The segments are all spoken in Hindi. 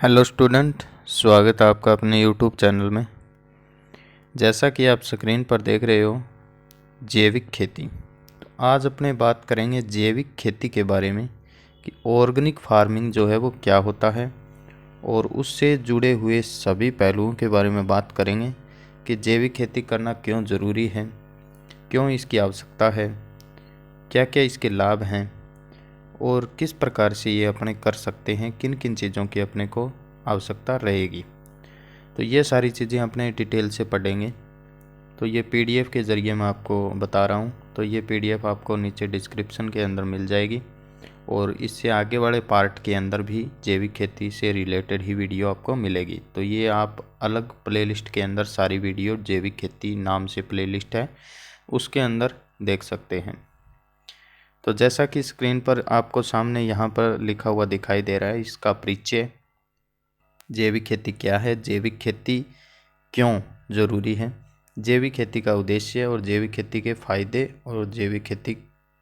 हेलो स्टूडेंट, स्वागत है आपका अपने यूट्यूब चैनल में। जैसा कि आप स्क्रीन पर देख रहे हो, जैविक खेती। तो आज अपने बात करेंगे जैविक खेती के बारे में कि ऑर्गेनिक फार्मिंग जो है वो क्या होता है और उससे जुड़े हुए सभी पहलुओं के बारे में बात करेंगे कि जैविक खेती करना क्यों ज़रूरी है, क्यों इसकी आवश्यकता है, क्या क्या इसके लाभ हैं और किस प्रकार से ये अपने कर सकते हैं, किन किन चीज़ों की अपने को आवश्यकता रहेगी। तो ये सारी चीज़ें अपने डिटेल से पढ़ेंगे। तो ये पीडीएफ के ज़रिए मैं आपको बता रहा हूँ। तो ये पीडीएफ आपको नीचे डिस्क्रिप्शन के अंदर मिल जाएगी और इससे आगे वाले पार्ट के अंदर भी जैविक खेती से रिलेटेड ही वीडियो आपको मिलेगी। तो ये आप अलग प्लेलिस्ट के अंदर सारी वीडियो जैविक खेती नाम से प्लेलिस्ट है, उसके अंदर देख सकते हैं। तो जैसा कि स्क्रीन पर आपको सामने यहाँ पर लिखा हुआ दिखाई दे रहा है, इसका परिचय, जैविक खेती क्या है, जैविक खेती क्यों ज़रूरी है, जैविक खेती का उद्देश्य और जैविक खेती के फायदे और जैविक खेती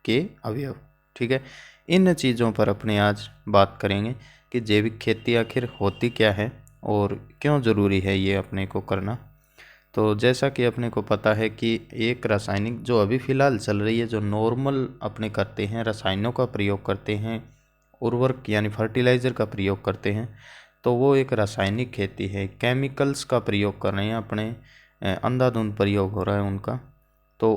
के अवयव। ठीक है, इन चीज़ों पर अपने आज बात करेंगे कि जैविक खेती आखिर होती क्या है और क्यों ज़रूरी है ये अपने को करना। तो जैसा कि अपने को पता है कि एक रासायनिक जो अभी फ़िलहाल चल रही है, जो नॉर्मल अपने करते हैं, रसायनों का प्रयोग करते हैं, उर्वरक यानी फर्टिलाइज़र का प्रयोग करते हैं, तो वो एक रासायनिक खेती है। केमिकल्स का प्रयोग कर रहे हैं, अपने अंधाधुंध प्रयोग हो रहा है उनका। तो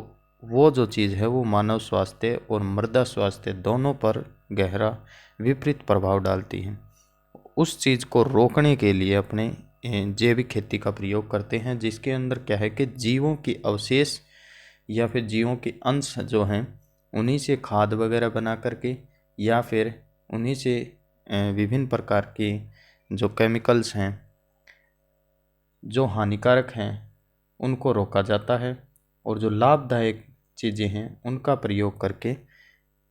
वो जो चीज़ है वो मानव स्वास्थ्य और मृदा स्वास्थ्य दोनों पर गहरा विपरीत प्रभाव डालती है। उस चीज़ को रोकने के लिए अपने जैविक खेती का प्रयोग करते हैं, जिसके अंदर क्या है कि जीवों की अवशेष या फिर जीवों के अंश जो हैं उन्हीं से खाद वगैरह बना करके या फिर उन्हीं से विभिन्न प्रकार के जो केमिकल्स हैं जो हानिकारक हैं उनको रोका जाता है और जो लाभदायक चीज़ें हैं उनका प्रयोग करके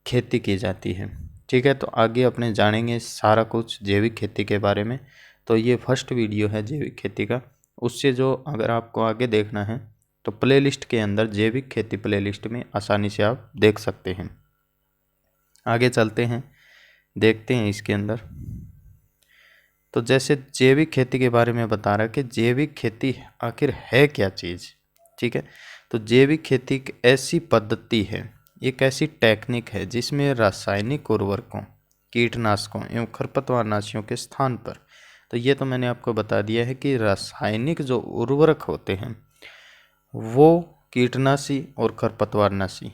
खेती की जाती है। ठीक है, तो आगे अपने जानेंगे सारा कुछ जैविक खेती के बारे में। तो ये फर्स्ट वीडियो है जैविक खेती का। उससे जो अगर आपको आगे देखना है तो प्लेलिस्ट के अंदर जैविक खेती प्लेलिस्ट में आसानी से आप देख सकते हैं। आगे चलते हैं, देखते हैं इसके अंदर। तो जैसे जैविक खेती के बारे में बता रहा है कि जैविक खेती आखिर है क्या चीज़। ठीक है, तो जैविक खेती एक ऐसी पद्धति है, एक ऐसी टेक्निक है जिसमें रासायनिक उर्वरकों, कीटनाशकों एवं खरपतवारनाशियों के स्थान पर, तो ये तो मैंने आपको बता दिया है कि रासायनिक जो उर्वरक होते हैं वो कीटनाशी और खरपतवारनाशी,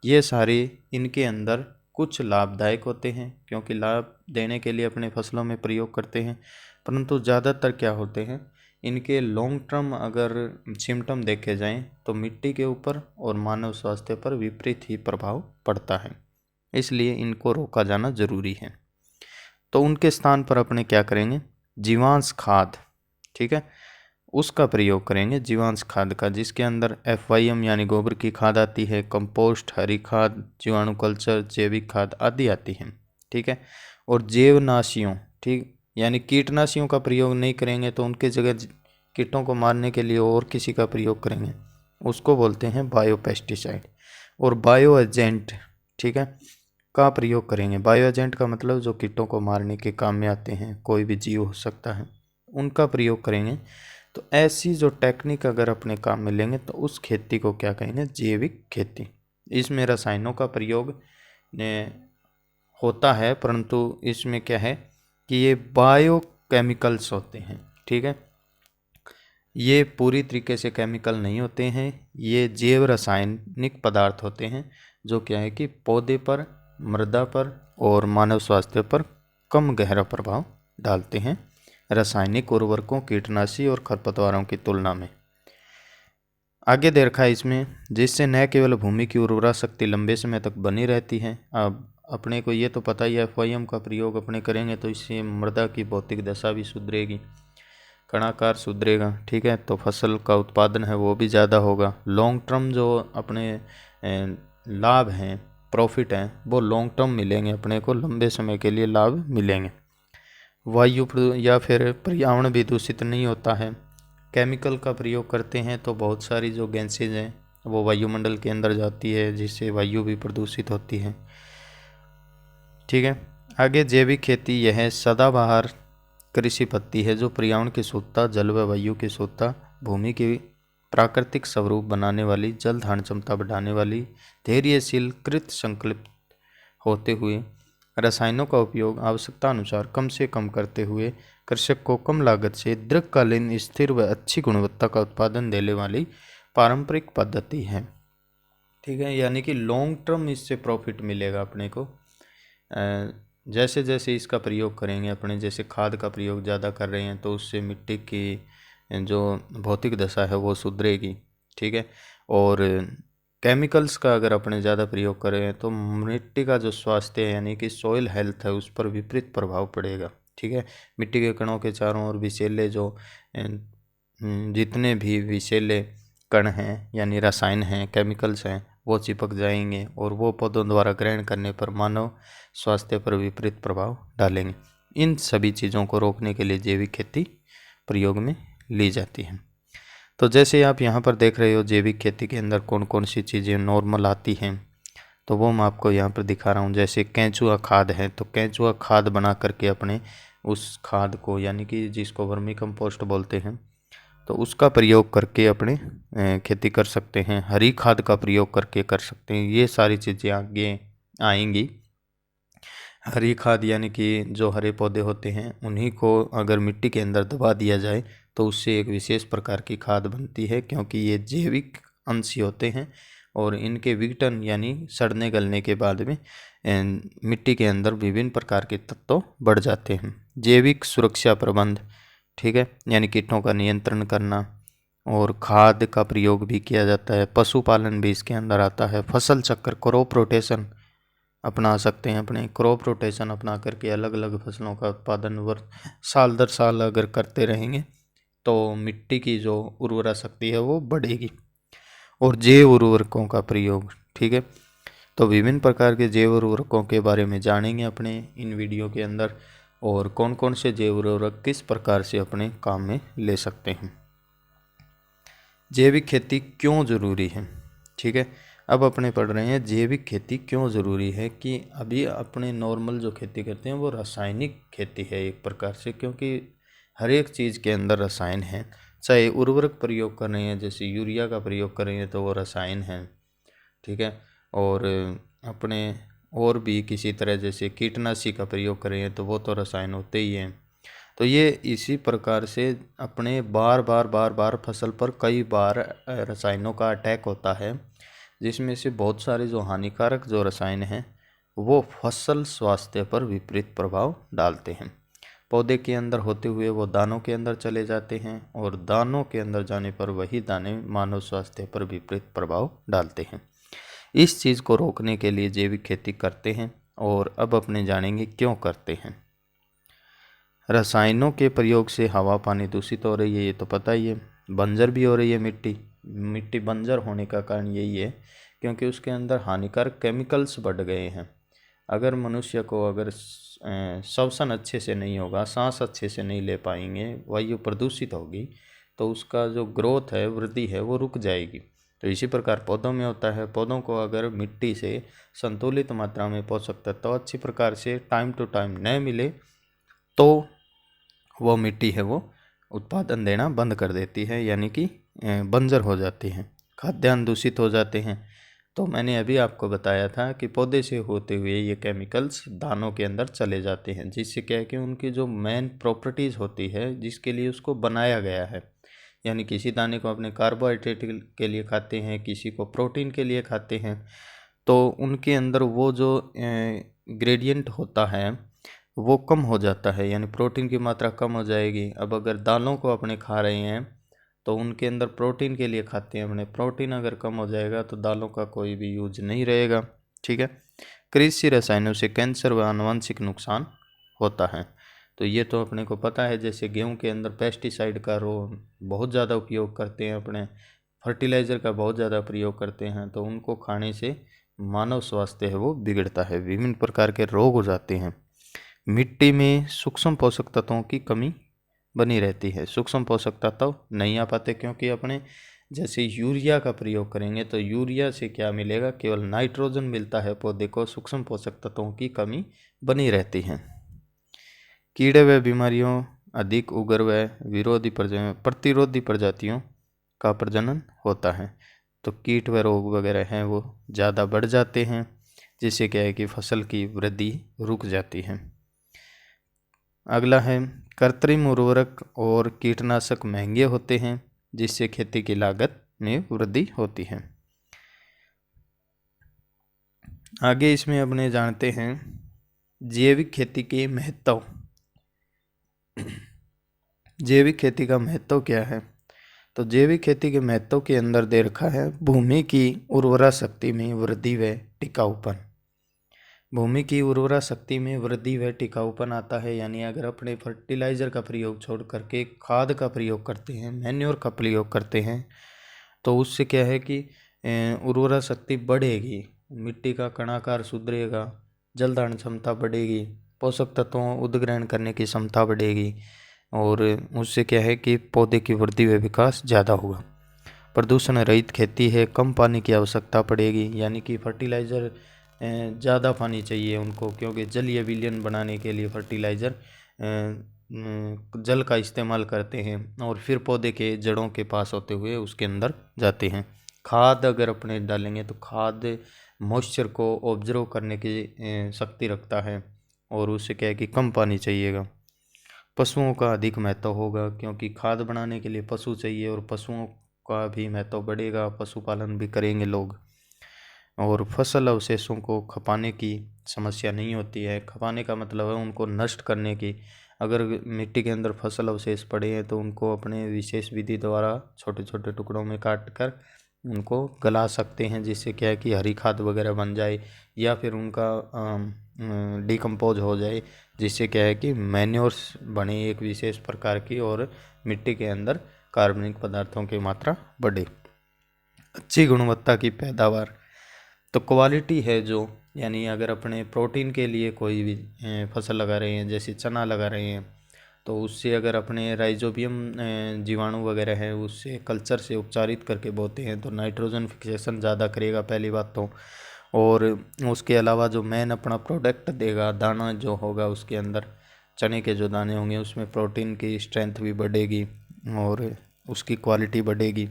ये सारे इनके अंदर कुछ लाभदायक होते हैं क्योंकि लाभ देने के लिए अपने फसलों में प्रयोग करते हैं, परंतु ज़्यादातर क्या होते हैं, इनके लॉन्ग टर्म अगर सिम्टम देखे जाएं तो मिट्टी के ऊपर और मानव स्वास्थ्य पर विपरीत ही प्रभाव पड़ता है। इसलिए इनको रोका जाना ज़रूरी है। तो उनके स्थान पर अपने क्या करेंगे, जीवांश खाद, ठीक है, उसका प्रयोग करेंगे, जीवांश खाद का, जिसके अंदर FYM यानी गोबर की खाद आती है, कंपोस्ट, हरी खाद, जीवाणु कल्चर, जैविक खाद आदि आती है। ठीक है, और जैवनाशियों, ठीक, यानी कीटनाशियों का प्रयोग नहीं करेंगे तो उनके जगह कीटों को मारने के लिए और किसी का प्रयोग करेंगे, उसको बोलते हैं बायोपेस्टिसाइड। और बायो एजेंट, ठीक है, का प्रयोग करेंगे। बायो एजेंट का मतलब जो कीटों को मारने के काम में आते हैं, कोई भी जीव हो सकता है, उनका प्रयोग करेंगे। तो ऐसी जो टेक्निक अगर अपने काम में लेंगे तो उस खेती को क्या कहेंगे, जैविक खेती। इसमें रसायनों का प्रयोग होता है, परंतु इसमें क्या है कि ये बायो केमिकल्स होते हैं। ठीक है, ये पूरी तरीके से केमिकल नहीं होते हैं, ये जैव रासायनिक पदार्थ होते हैं जो क्या है कि पौधे पर, मृदा पर और मानव स्वास्थ्य पर कम गहरा प्रभाव डालते हैं रासायनिक उर्वरकों, कीटनाशी और खरपतवारों की तुलना में। आगे दे रखा है इसमें, जिससे न केवल भूमि की उर्वरा शक्ति लंबे समय तक बनी रहती है। अब अपने को ये तो पता ही है, FYM का प्रयोग अपने करेंगे तो इससे मृदा की भौतिक दशा भी सुधरेगी, कणाकार सुधरेगा। ठीक है, तो फसल का उत्पादन है वो भी ज़्यादा होगा। लॉन्ग टर्म जो अपने लाभ हैं, प्रॉफिट हैं, वो लॉन्ग टर्म मिलेंगे अपने को, लंबे समय के लिए लाभ मिलेंगे। वायु या फिर पर्यावरण भी दूषित नहीं होता है। केमिकल का प्रयोग करते हैं तो बहुत सारी जो गैसेज हैं वो वायुमंडल के अंदर जाती है, जिससे वायु भी प्रदूषित होती है। ठीक है, आगे जैविक खेती यह सदाबहार कृषि पद्धति है जो पर्यावरण की शुद्धता, जल व वायु की शुद्धता, भूमि की प्राकृतिक स्वरूप बनाने वाली, जल धारण क्षमता बढ़ाने वाली, धैर्यशील, कृत संकल्प होते हुए रसायनों का उपयोग आवश्यकता अनुसार कम से कम करते हुए कृषक को कम लागत से दीर्घकालीन, स्थिर व अच्छी गुणवत्ता का उत्पादन देने वाली पारंपरिक पद्धति है। ठीक है, यानी कि लॉन्ग टर्म इससे प्रॉफिट मिलेगा अपने को। जैसे जैसे इसका प्रयोग करेंगे अपने, जैसे खाद का प्रयोग ज़्यादा कर रहे हैं तो उससे मिट्टी की जो भौतिक दशा है वो सुधरेगी। ठीक है, और केमिकल्स का अगर अपने ज़्यादा प्रयोग करें तो मिट्टी का जो स्वास्थ्य है यानी कि सॉइल हेल्थ है उस पर विपरीत प्रभाव पड़ेगा। ठीक है, मिट्टी के कणों के चारों ओर विषैले जो जितने भी विषैले कण हैं यानी रसायन हैं, केमिकल्स हैं, वो चिपक जाएंगे और वो पौधों द्वारा ग्रहण करने पर मानव स्वास्थ्य पर विपरीत प्रभाव डालेंगे। इन सभी चीज़ों को रोकने के लिए जैविक खेती प्रयोग में ली जाती है। तो जैसे आप यहाँ पर देख रहे हो जैविक खेती के अंदर कौन कौन सी चीज़ें नॉर्मल आती हैं, तो वो मैं आपको यहाँ पर दिखा रहा हूँ। जैसे केंचुआ खाद है, तो केंचुआ खाद बना करके अपने उस खाद को यानी कि जिसको वर्मी कंपोस्ट बोलते हैं, तो उसका प्रयोग करके अपने खेती कर सकते हैं। हरी खाद का प्रयोग करके कर सकते हैं। ये सारी चीज़ें आगे आएंगी। हरी खाद यानी कि जो हरे पौधे होते हैं उन्हीं को अगर मिट्टी के अंदर दबा दिया जाए तो उससे एक विशेष प्रकार की खाद बनती है, क्योंकि ये जैविक अंश होते हैं और इनके विघटन यानी सड़ने गलने के बाद में मिट्टी के अंदर विभिन्न प्रकार के तत्व बढ़ जाते हैं। जैविक सुरक्षा प्रबंध, ठीक है, यानी कीटों का नियंत्रण करना, और खाद का प्रयोग भी किया जाता है। पशुपालन भी इसके अंदर आता है। फसल चक्र, क्रॉप रोटेशन अपना सकते हैं। अपने क्रॉप रोटेशन अपना करके अलग अलग फसलों का उत्पादन साल दर साल अगर करते रहेंगे तो मिट्टी की जो उर्वरा शक्ति है वो बढ़ेगी। और जैव उर्वरकों का प्रयोग, ठीक है, तो विभिन्न प्रकार के जैव उर्वरकों के बारे में जानेंगे अपने इन वीडियो के अंदर, और कौन कौन से जैव उर्वरक किस प्रकार से अपने काम में ले सकते हैं। जैविक खेती क्यों ज़रूरी है, ठीक है, अब अपने पढ़ रहे हैं जैविक खेती क्यों ज़रूरी है। कि अभी अपने नॉर्मल जो खेती करते हैं वो रासायनिक खेती है एक प्रकार से, क्योंकि हर एक चीज़ के अंदर रसायन है। चाहे उर्वरक प्रयोग कर रहे हैं, जैसे यूरिया का प्रयोग कर रहे हैं तो वो रसायन है। ठीक है, और अपने और भी किसी तरह जैसे कीटनाशी का प्रयोग कर रहे हैं तो वो तो रसायन होते ही हैं। तो ये इसी प्रकार से अपने बार बार फसल पर कई बार रसायनों का अटैक होता है, जिसमें से बहुत सारे जो हानिकारक जो रसायन हैं वो फसल स्वास्थ्य पर विपरीत प्रभाव डालते हैं। पौधे के अंदर होते हुए वो दानों के अंदर चले जाते हैं, और दानों के अंदर जाने पर वही दाने मानव स्वास्थ्य पर विपरीत प्रभाव डालते हैं। इस चीज़ को रोकने के लिए जैविक खेती करते हैं, और अब अपने जानेंगे क्यों करते हैं। रसायनों के प्रयोग से हवा पानी दूषित हो रही है, ये तो पता ही है। बंजर भी हो रही है मिट्टी बंजर होने का कारण यही है क्योंकि उसके अंदर हानिकारक केमिकल्स बढ़ गए हैं। अगर मनुष्य को अगर श्वसन अच्छे से नहीं होगा, सांस अच्छे से नहीं ले पाएंगे, वायु प्रदूषित होगी, तो उसका जो ग्रोथ है, वृद्धि है, वो रुक जाएगी। तो इसी प्रकार पौधों में होता है। पौधों को अगर मिट्टी से संतुलित मात्रा में पोषक तत्व अच्छी प्रकार से टाइम टू टाइम न मिले तो वो मिट्टी है वो उत्पादन देना बंद कर देती है, यानी कि बंजर हो जाती हैं, खाद्यान्न दूषित हो जाते हैं। तो मैंने अभी आपको बताया था कि पौधे से होते हुए ये केमिकल्स दानों के अंदर चले जाते हैं, जिससे क्या है कि उनकी जो मेन प्रॉपर्टीज़ होती है जिसके लिए उसको बनाया गया है, यानी किसी दाने को अपने कार्बोहाइड्रेट के लिए खाते हैं, किसी को प्रोटीन के लिए खाते हैं, तो उनके अंदर वो जो ग्रेडियंट होता है वो कम हो जाता है, यानी प्रोटीन की मात्रा कम हो जाएगी। अब अगर दालों को अपने खा रहे हैं तो उनके अंदर प्रोटीन के लिए खाते हैं अपने, प्रोटीन अगर कम हो जाएगा तो दालों का कोई भी यूज नहीं रहेगा। ठीक है, कृषि रसायनों से कैंसर व आनुवंशिक नुकसान होता है, तो ये तो अपने को पता है। जैसे गेहूं के अंदर पेस्टिसाइड का बहुत ज़्यादा उपयोग करते हैं अपने, फर्टिलाइज़र का बहुत ज़्यादा प्रयोग करते हैं, तो उनको खाने से मानव स्वास्थ्य है वो बिगड़ता है, विभिन्न प्रकार के रोग हो जाते हैं। मिट्टी में सूक्ष्म पोषक तत्वों की कमी बनी रहती है, सूक्ष्म पोषक तत्व नहीं आ पाते, क्योंकि अपने जैसे यूरिया का प्रयोग करेंगे तो यूरिया से क्या मिलेगा, केवल नाइट्रोजन मिलता है पौधे को, सूक्ष्म पोषक तत्वों की कमी बनी रहती है। कीड़े व बीमारियों अधिक उग्र व प्रतिरोधी प्रजातियों का प्रजनन होता है। तो कीट व रोग वगैरह हैं वो ज़्यादा बढ़ जाते हैं, जिससे क्या है कि फसल की वृद्धि रुक जाती है। अगला है कृत्रिम उर्वरक और कीटनाशक महंगे होते हैं, जिससे खेती की लागत में वृद्धि होती है। आगे इसमें अपने जानते हैं जैविक खेती के महत्व। जैविक खेती का महत्व क्या है? तो जैविक खेती के महत्व के अंदर दे रखा है भूमि की उर्वरा शक्ति में वृद्धि व टिकाऊपन। भूमि की उर्वरा शक्ति में वृद्धि व टिकाऊपन आता है, यानी अगर अपने फर्टिलाइज़र का प्रयोग छोड़ करके खाद का प्रयोग करते हैं, मैन्योर का प्रयोग करते हैं, तो उससे क्या है कि उर्वरा शक्ति बढ़ेगी, मिट्टी का कणाकार सुधरेगा, जल धारण क्षमता बढ़ेगी, पोषक तत्वों उद्ग्रहण करने की क्षमता बढ़ेगी, और उससे क्या है कि पौधे की वृद्धि व विकास ज़्यादा होगा। प्रदूषण रहित खेती है, कम पानी की आवश्यकता पड़ेगी, यानी कि फर्टिलाइज़र ज़्यादा पानी चाहिए उनको, क्योंकि जलीय विलयन बनाने के लिए फर्टिलाइज़र जल का इस्तेमाल करते हैं और फिर पौधे के जड़ों के पास होते हुए उसके अंदर जाते हैं। खाद अगर अपने डालेंगे तो खाद मॉइस्चर को ऑब्जर्व करने की शक्ति रखता है और उससे क्या है कि कम पानी चाहिएगा। पशुओं का अधिक महत्व होगा, क्योंकि खाद बनाने के लिए पशु चाहिए और पशुओं का भी महत्व बढ़ेगा, पशुपालन भी करेंगे लोग। और फसल अवशेषों को खपाने की समस्या नहीं होती है। खपाने का मतलब है उनको नष्ट करने की। अगर मिट्टी के अंदर फसल अवशेष पड़े हैं तो उनको अपने विशेष विधि द्वारा छोटे छोटे टुकड़ों में काट कर उनको गला सकते हैं, जिससे क्या है कि हरी खाद वगैरह बन जाए या फिर उनका डिकम्पोज हो जाए, जिससे क्या है कि मैन्योर्स बने एक विशेष प्रकार की और मिट्टी के अंदर कार्बनिक पदार्थों की मात्रा बढ़े। अच्छी गुणवत्ता की पैदावार, तो क्वालिटी है जो, यानी अगर अपने प्रोटीन के लिए कोई भी फसल लगा रहे हैं, जैसे चना लगा रहे हैं, तो उससे अगर अपने राइजोबियम जीवाणु वगैरह है उससे कल्चर से उपचारित करके बोते हैं तो नाइट्रोजन फिक्सेशन ज़्यादा करेगा पहली बात तो। और उसके अलावा जो मेन अपना प्रोडक्ट देगा, दाना जो होगा उसके अंदर चने के जो दाने होंगे उसमें प्रोटीन की स्ट्रेंथ भी बढ़ेगी और उसकी क्वालिटी बढ़ेगी।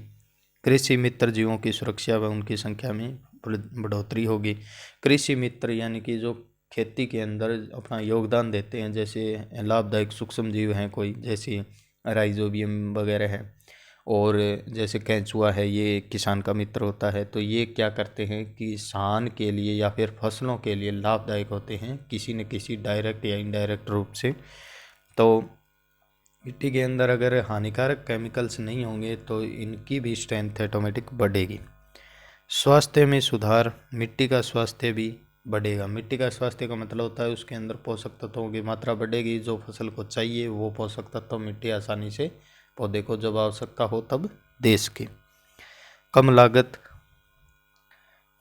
कृषि मित्र जीवों की सुरक्षा व उनकी संख्या में बढ़ोतरी होगी। कृषि मित्र यानी कि जो खेती के अंदर अपना योगदान देते हैं, जैसे लाभदायक सूक्ष्म जीव हैं कोई, जैसे राइजोबियम वगैरह है, और जैसे केंचुआ है, ये किसान का मित्र होता है। तो ये क्या करते हैं, किसान के लिए या फिर फसलों के लिए लाभदायक होते हैं किसी न किसी डायरेक्ट या इनडायरेक्ट रूप से। तो मिट्टी के अंदर अगर हानिकारक केमिकल्स नहीं होंगे तो इनकी भी स्ट्रेंथ ऑटोमेटिक बढ़ेगी। स्वास्थ्य में सुधार, मिट्टी का स्वास्थ्य भी बढ़ेगा। मिट्टी का स्वास्थ्य का मतलब होता है उसके अंदर पोषक तत्वों की मात्रा बढ़ेगी, जो फसल को चाहिए वो पोषक तत्व मिट्टी आसानी से पौधे को जब आवश्यकता हो तब दे सके। कम लागत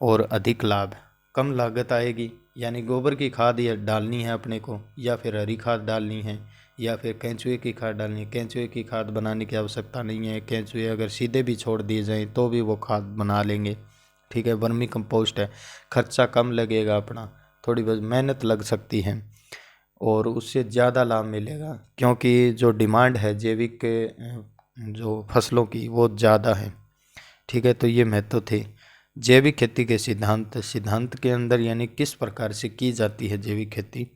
और अधिक लाभ, कम लागत आएगी, यानी गोबर की खाद या डालनी है अपने को, या फिर हरी खाद डालनी है, या फिर केंचुए की खाद डालनी है। केंचुए की खाद बनाने की आवश्यकता नहीं है, केंचुए अगर सीधे भी छोड़ दिए जाएं तो भी वो खाद बना लेंगे, ठीक है। वर्मी कंपोस्ट है, खर्चा कम लगेगा अपना, थोड़ी बहुत मेहनत लग सकती है और उससे ज़्यादा लाभ मिलेगा, क्योंकि जो डिमांड है जैविक जो फसलों की वो ज़्यादा है, ठीक है। तो ये महत्व थे जैविक खेती के सिद्धांत के अंदर, यानी किस प्रकार से की जाती है जैविक खेती।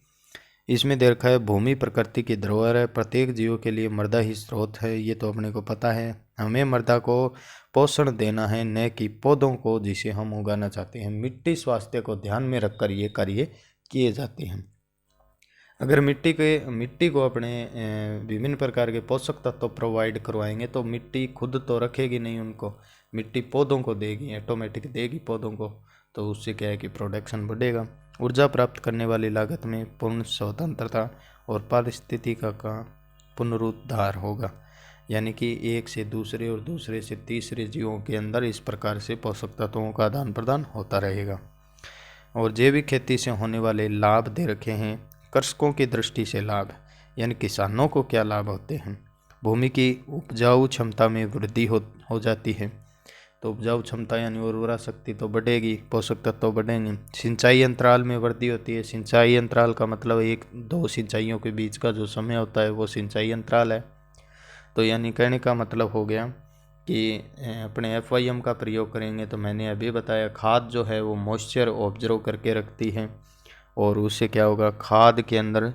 इसमें दे रखा है भूमि प्रकृति की धरोहर है, प्रत्येक जीव के लिए मृदा ही स्रोत है, ये तो अपने को पता है। हमें मृदा को पोषण देना है, न कि पौधों को जिसे हम उगाना चाहते हैं। मिट्टी स्वास्थ्य को ध्यान में रखकर ये कार्य किए जाते हैं। अगर मिट्टी को अपने विभिन्न प्रकार के पोषक तत्व प्रोवाइड करवाएंगे तो मिट्टी खुद तो रखेगी नहीं उनको, मिट्टी पौधों को देगी, ऑटोमेटिक देगी पौधों को, तो उससे क्या है कि प्रोडक्शन बढ़ेगा। ऊर्जा प्राप्त करने वाली लागत में पूर्ण स्वतंत्रता और पारिस्थितिकी का पुनरुद्धार होगा, यानी कि एक से दूसरे और दूसरे से तीसरे जीवों के अंदर इस प्रकार से पोषक तत्वों का आदान प्रदान होता रहेगा। और जैविक खेती से होने वाले लाभ दे रखे हैं। कृषकों की दृष्टि से लाभ, यानी किसानों को क्या लाभ होते हैं। भूमि की उपजाऊ क्षमता में वृद्धि हो जाती है। तो उपजाऊ क्षमता यानी उर्वरा शक्ति तो बढ़ेगी, पोषक तत्व तो बढ़ेंगे। सिंचाई अंतराल में वृद्धि होती है। सिंचाई अंतराल का मतलब 1-2 सिंचाइयों के बीच का जो समय होता है वो सिंचाई अंतराल है। तो यानी कहने का मतलब हो गया कि अपने FYM का प्रयोग करेंगे तो मैंने अभी बताया खाद जो है वो मॉइस्चर ऑब्जर्व करके रखती है और उससे क्या होगा, खाद के अंदर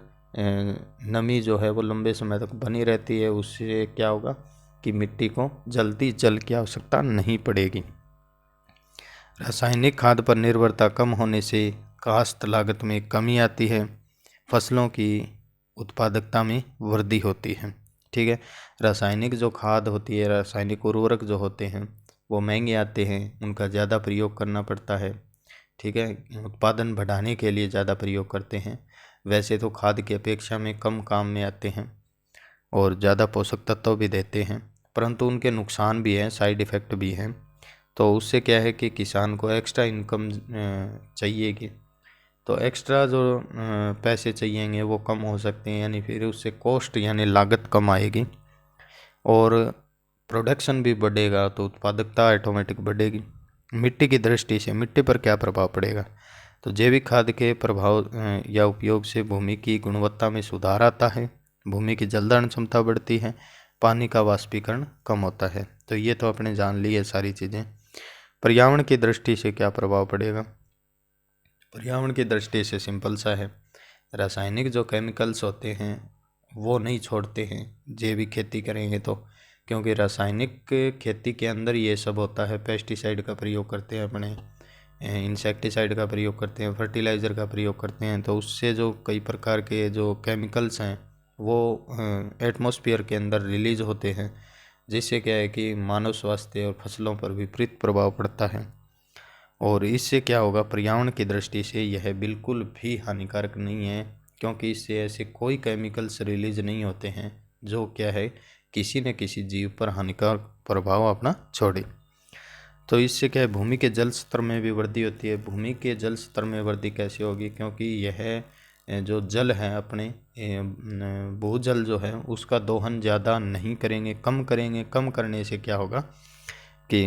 नमी जो है वो लंबे समय तक बनी रहती है। उससे क्या होगा कि मिट्टी को जल्दी जल की आवश्यकता नहीं पड़ेगी। रासायनिक खाद पर निर्भरता कम होने से काश्त लागत में कमी आती है, फसलों की उत्पादकता में वृद्धि होती है। ठीक है, रासायनिक जो खाद होती है, रासायनिक उर्वरक जो होते हैं वो महंगे आते हैं, उनका ज़्यादा प्रयोग करना पड़ता है। ठीक है, उत्पादन बढ़ाने के लिए ज़्यादा प्रयोग करते हैं। वैसे तो खाद की अपेक्षा में कम काम में आते हैं और ज़्यादा पोषक तत्व भी देते हैं, परंतु उनके नुकसान भी हैं, साइड इफ़ेक्ट भी हैं। तो उससे क्या है कि किसान को एक्स्ट्रा इनकम चाहिएगी, तो एक्स्ट्रा जो पैसे चाहिएंगे वो कम हो सकते हैं, यानी फिर उससे कॉस्ट यानी लागत कम आएगी और प्रोडक्शन भी बढ़ेगा, तो उत्पादकता ऑटोमेटिक बढ़ेगी। मिट्टी की दृष्टि से मिट्टी पर क्या प्रभाव पड़ेगा, तो जैविक खाद के प्रभाव या उपयोग से भूमि की गुणवत्ता में सुधार आता है, भूमि की जलधारण क्षमता बढ़ती है, पानी का वाष्पीकरण कम होता है। तो ये तो आपने जान ली है सारी चीज़ें। पर्यावरण की दृष्टि से क्या प्रभाव पड़ेगा, पर्यावरण की दृष्टि से सिंपल सा है, रासायनिक जो केमिकल्स होते हैं वो नहीं छोड़ते हैं जैविक खेती करेंगे तो, क्योंकि रासायनिक खेती के अंदर ये सब होता है। पेस्टिसाइड का प्रयोग करते हैं, अपने इंसेक्टिसाइड का प्रयोग करते हैं, फर्टिलाइज़र का प्रयोग करते हैं, तो उससे जो कई प्रकार के जो केमिकल्स हैं वो एटमॉस्फेयर के अंदर रिलीज होते हैं, जिससे क्या है कि मानव स्वास्थ्य और फसलों पर विपरीत प्रभाव पड़ता है। और इससे क्या होगा, पर्यावरण की दृष्टि से यह बिल्कुल भी हानिकारक नहीं है, क्योंकि इससे ऐसे कोई केमिकल्स रिलीज नहीं होते हैं जो क्या है किसी न किसी जीव पर हानिकारक प्रभाव अपना छोड़े। तो इससे क्या है, भूमि के जल स्तर में भी वृद्धि होती है। भूमि के जल स्तर में वृद्धि कैसे होगी, क्योंकि यह जो जल है अपने भूजल जो है उसका दोहन ज़्यादा नहीं करेंगे, कम करेंगे। कम करने से क्या होगा कि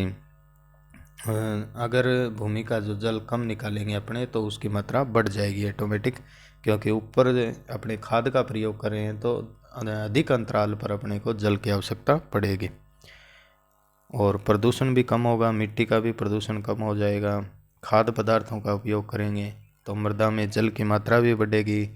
अगर भूमि का जो जल कम निकालेंगे अपने तो उसकी मात्रा बढ़ जाएगी ऑटोमेटिक, क्योंकि ऊपर अपने खाद का प्रयोग कर रहे हैं तो अधिक अंतराल पर अपने को जल की आवश्यकता पड़ेगी। और प्रदूषण भी कम होगा, मिट्टी का भी प्रदूषण कम हो जाएगा। खाद्य पदार्थों का उपयोग करेंगे तो मृदा में जल की मात्रा भी बढ़ेगी।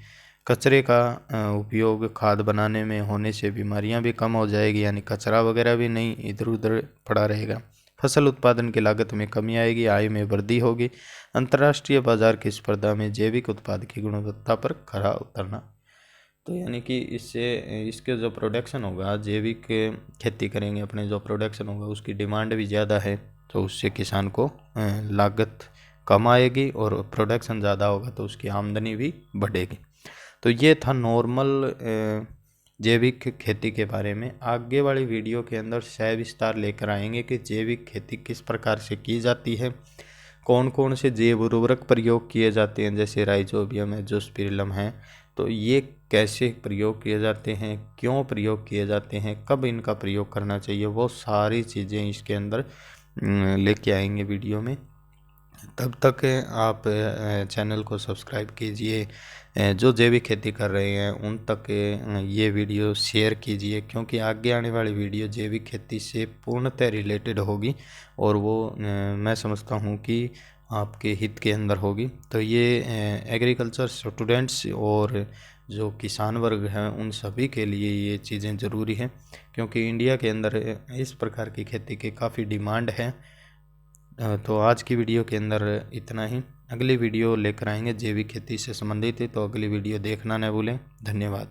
कचरे का उपयोग खाद बनाने में होने से बीमारियां भी कम हो जाएगी, यानी कचरा वगैरह भी नहीं इधर उधर पड़ा रहेगा। फसल उत्पादन की लागत में कमी आएगी, आय में वृद्धि होगी। अंतर्राष्ट्रीय बाजार की स्पर्धा में जैविक उत्पाद की गुणवत्ता पर खरा उतरना। तो यानी कि इससे इसके जो प्रोडक्शन होगा, जैविक खेती करेंगे अपने, जो प्रोडक्शन होगा उसकी डिमांड भी ज़्यादा है, तो उससे किसान को लागत कम आएगी और प्रोडक्शन ज़्यादा होगा तो उसकी आमदनी भी बढ़ेगी। तो ये था नॉर्मल जैविक खेती के बारे में। आगे वाली वीडियो के अंदर सविस्तार लेकर आएंगे कि जैविक खेती किस प्रकार से की जाती है, कौन कौन से जैव उर्वरक प्रयोग किए जाते हैं, जैसे राइजोबियम है, जोस्पिरिलम है, तो ये कैसे प्रयोग किए जाते हैं, क्यों प्रयोग किए जाते हैं, कब इनका प्रयोग करना चाहिए, वो सारी चीज़ें इसके अंदर लेके आएंगे वीडियो में। तब तक आप चैनल को सब्सक्राइब कीजिए, जो जैविक खेती कर रहे हैं उन तक ये वीडियो शेयर कीजिए, क्योंकि आगे आने वाली वीडियो जैविक खेती से पूर्णतः रिलेटेड होगी और वो मैं समझता हूँ कि आपके हित के अंदर होगी। तो ये एग्रीकल्चर स्टूडेंट्स और जो किसान वर्ग हैं उन सभी के लिए ये चीज़ें ज़रूरी हैं, क्योंकि इंडिया के अंदर इस प्रकार की खेती की काफ़ी डिमांड है। तो आज की वीडियो के अंदर इतना ही। अगली वीडियो लेकर आएंगे जैविक खेती से संबंधित है, तो अगली वीडियो देखना न भूलें। धन्यवाद।